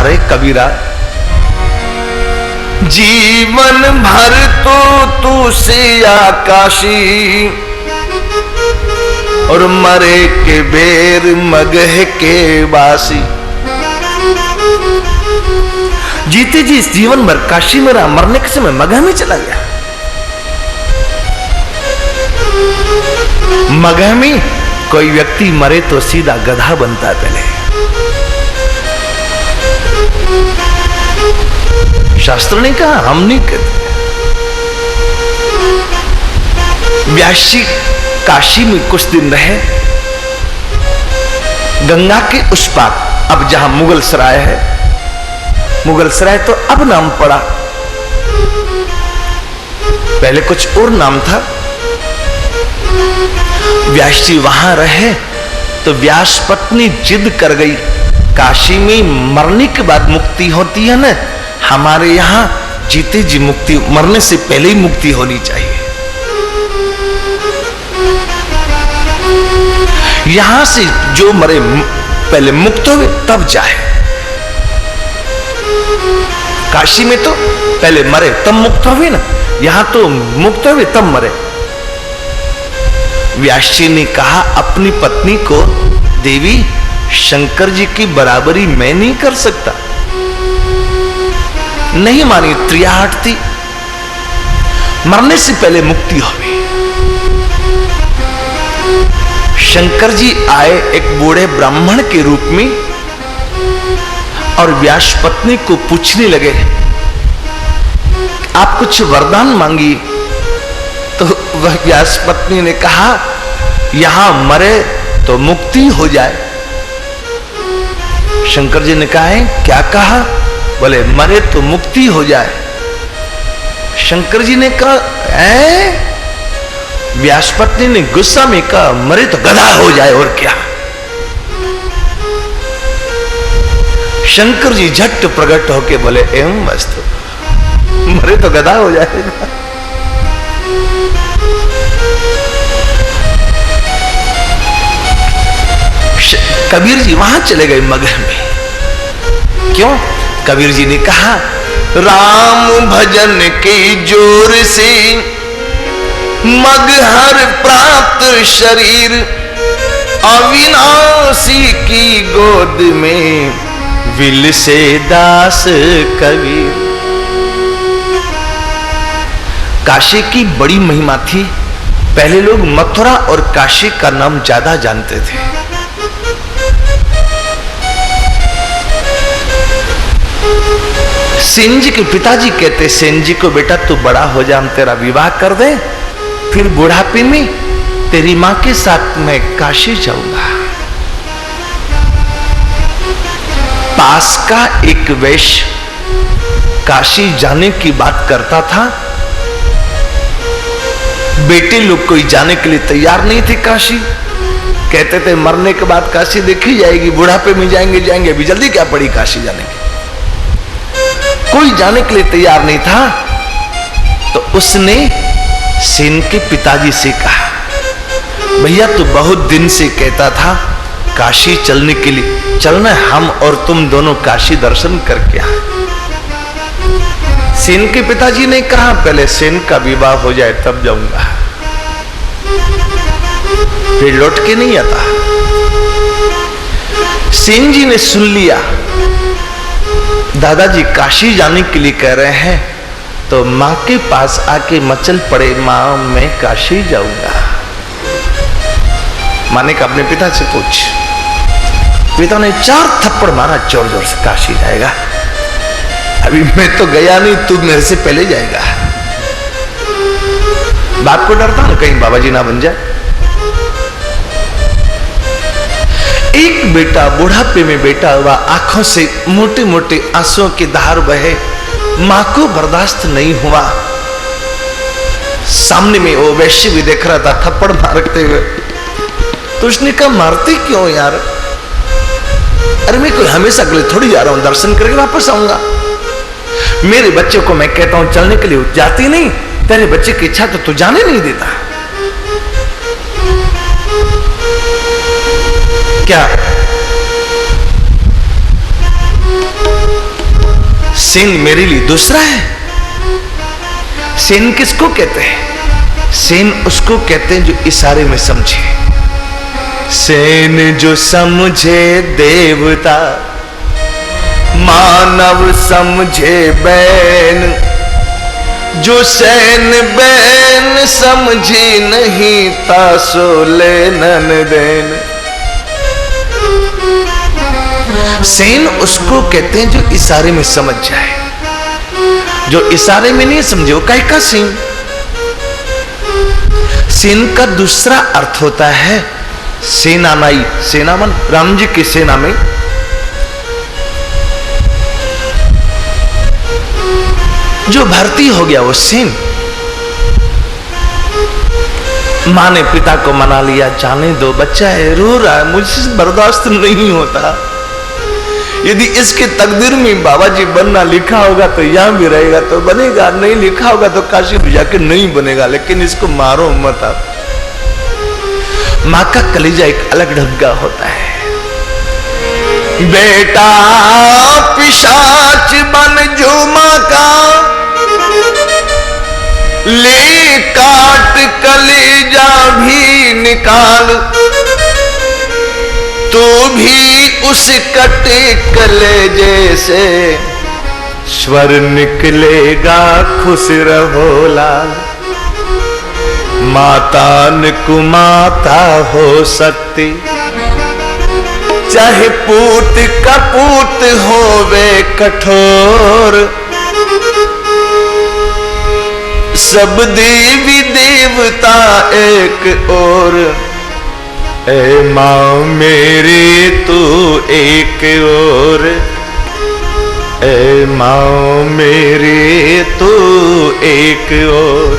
मारे कबीरा, जीवन भर तू से आकाशी, और मरे के बेर मगह के बासी। जीते जी इस जीवन भर काशी में रहा, मरने के समय मगह में चला गया। मगह में कोई व्यक्ति मरे तो सीधा गधा बनता है पहले। शास्त्र ने कहा, हम नहीं कहते। व्यास जी काशी में कुछ दिन रहे, गंगा के उस पार, अब जहां मुगल सराय है, मुगल सराय तो अब नाम पड़ा, पहले कुछ और नाम था। व्यास जी वहां रहे तो व्यास पत्नी जिद कर गई, काशी में मरने के बाद मुक्ति होती है ना, हमारे यहां जीते जी मुक्ति, मरने से पहले ही मुक्ति होनी चाहिए। यहां से जो मरे पहले मुक्त हुए तब जाए। काशी में तो पहले मरे तब मुक्त हुए ना, यहां तो मुक्त हुए तब मरे। व्यास जी ने कहा अपनी पत्नी को, देवी शंकर जी की बराबरी मैं नहीं कर सकता। नहीं मानी, त्रियाहट थी, मरने से पहले मुक्ति हो गई। शंकर जी आए एक बूढ़े ब्राह्मण के रूप में और व्यास पत्नी को पूछने लगे, आप कुछ वरदान मांगी। तो वह व्यास पत्नी ने कहा, यहां मरे तो मुक्ति हो जाए। शंकर जी ने कहा, क्या कहा? बोले मरे तो मुक्ति हो जाए। शंकर जी ने कहा, व्यास पत्नी ने गुस्सा में कहा, मरे तो गधा हो जाए और क्या। शंकर जी झट प्रकट होके बोले, एवं वस्तु, मरे तो गधा हो जाएगा। कबीर जी वहां चले गए मगह में। क्यों? कबीर जी ने कहा, राम भजन के जोर से मगहर प्राप्त शरीर, अविनाशी की गोद में विल से दास कबीर। काशी की बड़ी महिमा थी। पहले लोग मथुरा और काशी का नाम ज्यादा जानते थे। सेन जी के पिताजी कहते, सेन जी को, बेटा तू बड़ा हो जा, हम तेरा विवाह कर दे, फिर बुढ़ापे में तेरी मां के साथ मैं काशी जाऊंगा। पास का एक वैश्य काशी जाने की बात करता था। बेटे लोग कोई जाने के लिए तैयार नहीं थे काशी। कहते थे मरने के बाद काशी देखी जाएगी, बुढ़ापे में जाएंगे, अभी जल्दी क्या पड़ी काशी जाने की। कोई जाने के लिए तैयार नहीं था। तो उसने सेन के पिताजी से कहा, भैया तू बहुत दिन से कहता था काशी चलने के लिए, चलना हम और तुम दोनों काशी दर्शन करके आए। सेन के पिताजी ने कहा, पहले सेन का विवाह हो जाए तब जाऊंगा, फिर लौट के नहीं आता। सेन जी ने सुन लिया, दादाजी काशी जाने के लिए कह रहे हैं, तो मां के पास आके मचल पड़े, मां मैं काशी जाऊंगा। मां ने कहा अपने पिता से पूछ। पिता ने 4 थप्पड़ मारा जोर जोर से, काशी जाएगा? अभी मैं तो गया नहीं, तू मेरे से पहले जाएगा। बाप को डरता ना कहीं बाबा जी ना बन जाए। एक बेटा बुढ़ापे में बेटा हुआ, आंखों से मोटे मोटे आंसुओं की धार बहे, मां को बर्दाश्त नहीं हुआ। सामने में वो वैश्य भी देख रहा था थप्पड़ मारते हुए। तो उसने कहा, मारते क्यों यार? अरे मैं कोई हमेशा के लिए थोड़ी जा रहा हूं, दर्शन करके वापस आऊंगा। मेरे बच्चे को मैं कहता हूं चलने के लिए, जाती नहीं। तेरे बच्चे की इच्छा तो तू जाने नहीं देता क्या? सेन मेरे लिए दूसरा है। सेन किसको कहते हैं? सेन उसको कहते हैं जो इशारे में समझे। सेन जो समझे देवता, मानव समझे बैन, जो सैन बैन समझी नहीं तासो लेनन देन। सेन उसको कहते हैं जो इशारे में समझ जाए, जो इशारे में नहीं समझे वो काहे का सेन। सेन का दूसरा अर्थ होता है सेनानाई। सेनामन राम जी की सेना में जो भर्ती हो गया वो सेन। माँ ने पिता को मना लिया, जाने दो, बच्चा है, रो रहा है, मुझसे बर्दाश्त नहीं होता। यदि इसके तकदीर में बाबा जी बनना लिखा होगा तो यहां भी रहेगा तो बनेगा, नहीं लिखा होगा तो काशी में जाके नहीं बनेगा, लेकिन इसको मारो मत आप। माँ का कलेजा एक अलग ढंग का होता है। बेटा पिशाच बन जो माँ का, ले काट कलेजा भी निकाल, तो भी उस कटे कलेजे से स्वर निकलेगा खुश रहो लाल। माता न कुमाता हो सकती, चाहे पूत कपूत होवे कठोर। सब देवी देवता एक और, ए माँ मेरी तू एक और, ए माँ मेरी तू एक और।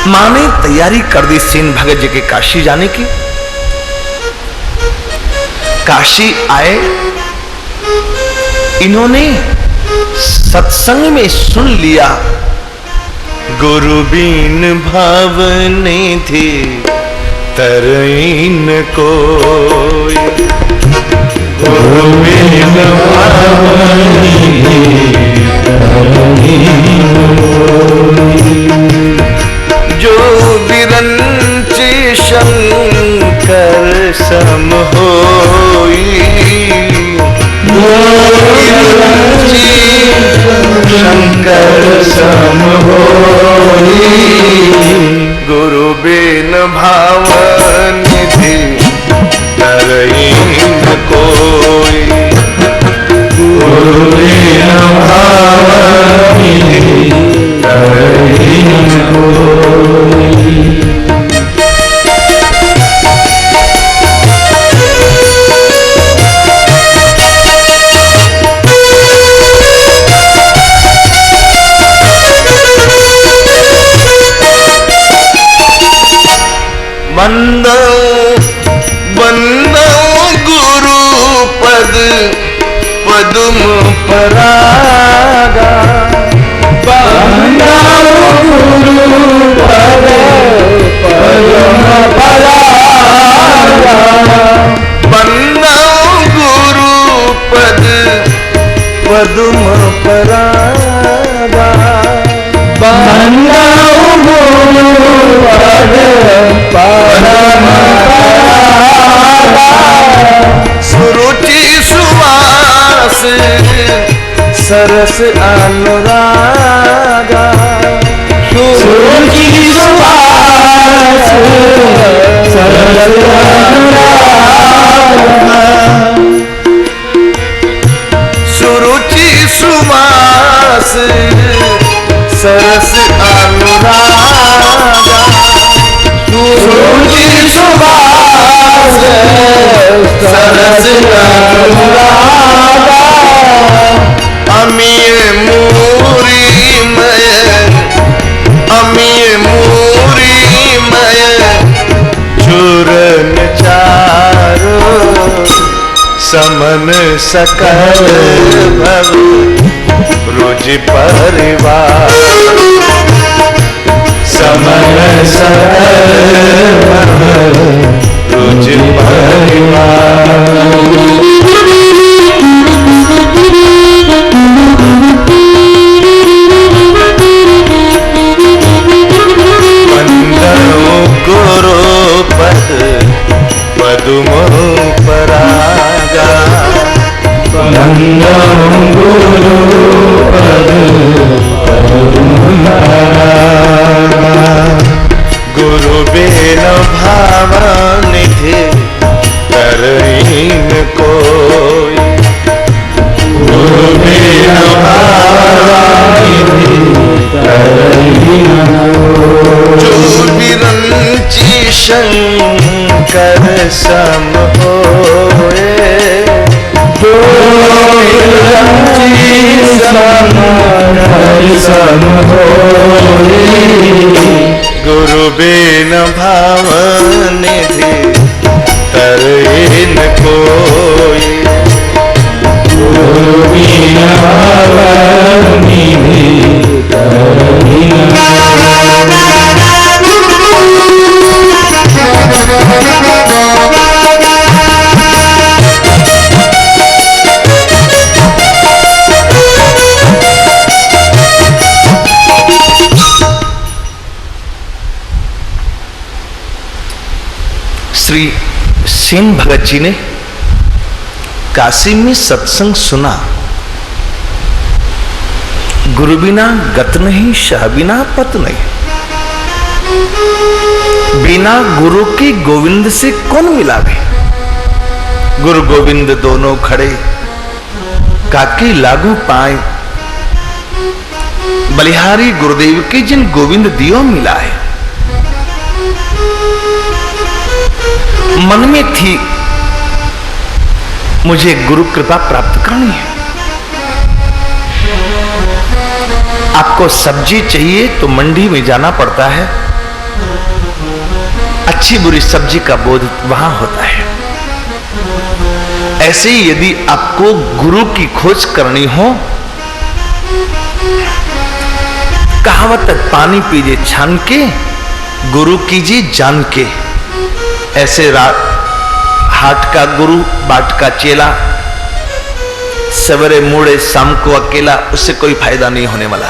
माँ ने तैयारी कर दी सेन भगत जी के काशी जाने की। काशी आए, इन्होंने सत्संग में सुन लिया, गुरु बीन भावने थी तरईन कोई। गुरु बीन भावने जो बिरंच शंकर सम होई। शंकर सम होई, गुरु बिन भावन निधि तरईन कोई। गुरु बिन भावन निधि तरईन कोई। बंदो बंदो गुरु पद पदुम परागा। बंदो गुरु पद पदुम परागा। बंदो गुरु पद पदुम परागा। बंदो गुरु पद पदम परागा। सुरुचि सुवास सरस अनुरागा। सुरुचि सुवास सरस अनुरागा। सुरुचि सुवास सरस अनुरागा। सुरुचि सुवास सरस अनुरागा। अमीय मूरी मय, अमीय मूरी मय, चूरन चारो समन सकल भव रुज परिवार। समन सकल भव रुज गुरु बिन भाव निधि करहीन कोई। गुरु बिन भाव निधि करहीन कोई। जो विरंची शंकर सम होए। जो विरंची शंकर सम होए। गुरु बिन भाव निधि तरहीन कोई। गुरु बिन भाव निधि तरहीन श्री सेन भगत जी ने काशी में सत्संग सुना। गुरु बिना गत नहीं, शाह बिना पत नहीं। बिना गुरु के गोविंद से कौन मिलावे। गुरु गोविंद दोनों खड़े, काकी लागू पाए। बलिहारी गुरुदेव के जिन गोविंद दियो मिला है। मन में थी मुझे गुरु कृपा प्राप्त करनी है। आपको सब्जी चाहिए तो मंडी में जाना पड़ता है। अच्छी बुरी सब्जी का बोध वहां होता है। ऐसे ही यदि आपको गुरु की खोज करनी हो, कहावत पानी पीजिए छान के, गुरु कीजिए जान के। ऐसे हाट का गुरु बाट का चेला, सवेरे मुड़े शाम को अकेला, उससे कोई फायदा नहीं होने वाला।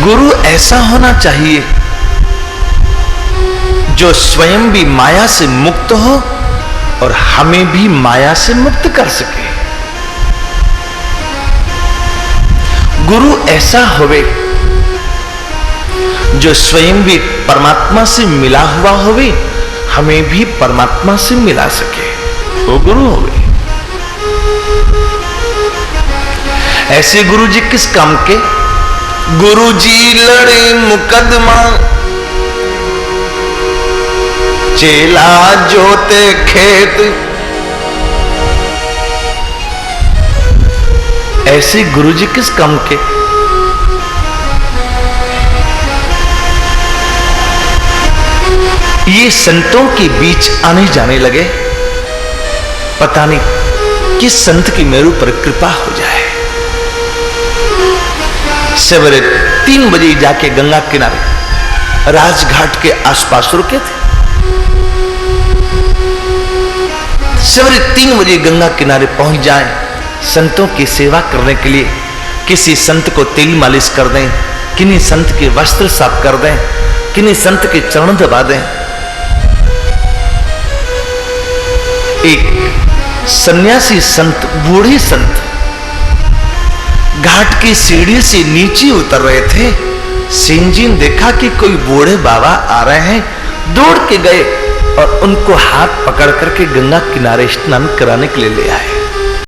गुरु ऐसा होना चाहिए जो स्वयं भी माया से मुक्त हो और हमें भी माया से मुक्त कर सके। गुरु ऐसा होवे जो स्वयं भी परमात्मा से मिला हुआ होवे, हमें भी परमात्मा से मिला सके, वो गुरु होवे। ऐसे गुरु जी किस काम के? गुरु जी लड़े मुकदमा, चेला जोते खेत। ऐसे गुरु जी किस काम के? ये संतों के बीच आने जाने लगे। पता नहीं किस संत की मेरे ऊपर कृपा हो जाए। सवेरे 3 बजे जाके गंगा किनारे राजघाट के आसपास रुके थे। सवेरे 3 बजे गंगा किनारे पहुंच जाएं, संतों की सेवा करने के लिए। किसी संत को तेल मालिश कर दें, किन्हीं संत के वस्त्र साफ कर दें, किन्हीं संत के चरण दबा दें। एक सन्यासी संत, बूढ़े संत घाट की सीढ़ी से नीचे उतर रहे थे। सेन जी ने देखा कि कोई बूढ़े बाबा आ रहे हैं, दौड़ के गए और उनको हाथ पकड़ करके गंगा किनारे स्नान कराने के लिए ले आए।